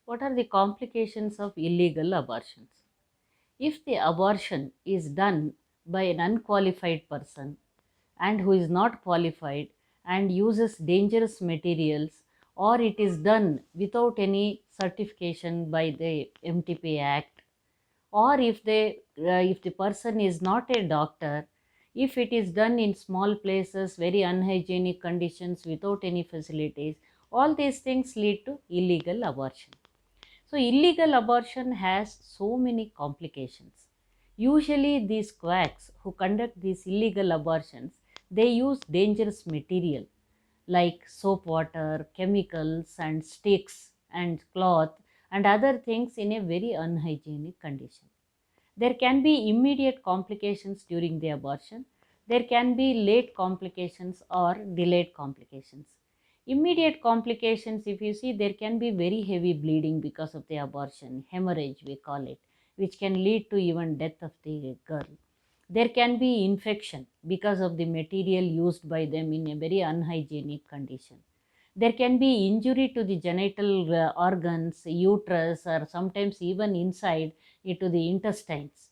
What are the complications of illegal abortions? If the abortion is done by an unqualified person and who is not qualified and uses dangerous materials, or it is done without any certification by the MTP Act, or if the person is not a doctor, if it is done in small places, very unhygienic conditions without any facilities, all these things lead to illegal abortion. So illegal abortion has so many complications. Usually these quacks who conduct these illegal abortions, they use dangerous material like soap water, chemicals and sticks and cloth and other things in a very unhygienic condition. There can be immediate complications during the abortion. There can be late complications or delayed complications. Immediate complications, if you see, there can be very heavy bleeding because of the abortion, hemorrhage we call it, which can lead to even death of the girl. There can be infection because of the material used by them in a very unhygienic condition. There can be injury to the genital organs, uterus, or sometimes even inside into the intestines.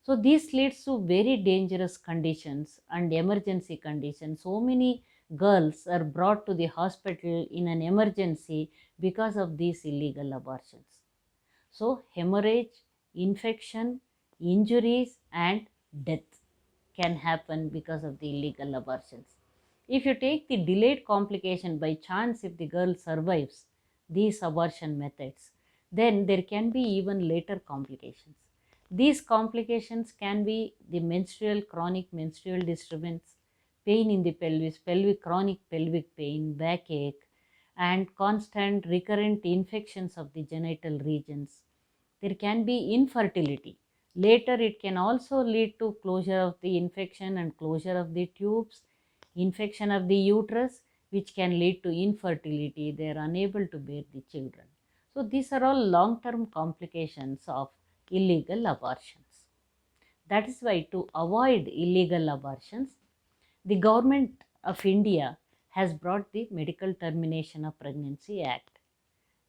So this leads to very dangerous conditions and emergency conditions. So many girls are brought to the hospital in an emergency because of these illegal abortions. So hemorrhage, infection, injuries and death can happen because of the illegal abortions. If you take the delayed complication, by chance if the girl survives these abortion methods, then there can be even later complications. These complications can be the chronic menstrual disturbance, pain in the pelvis, chronic pelvic pain, backache, and constant recurrent infections of the genital regions. There can be infertility. Later, it can also lead to closure of the infection and closure of the tubes, infection of the uterus, which can lead to infertility. They are unable to bear the children. So, these are all long-term complications of illegal abortions. That is why, to avoid illegal abortions, the government of India has brought the Medical Termination of Pregnancy Act,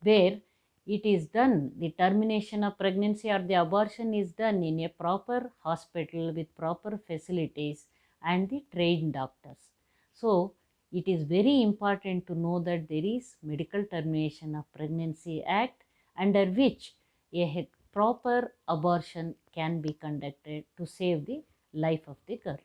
where it is done, the termination of pregnancy or the abortion is done in a proper hospital with proper facilities and the trained doctors. So, it is very important to know that there is Medical Termination of Pregnancy Act, under which a proper abortion can be conducted to save the life of the girl.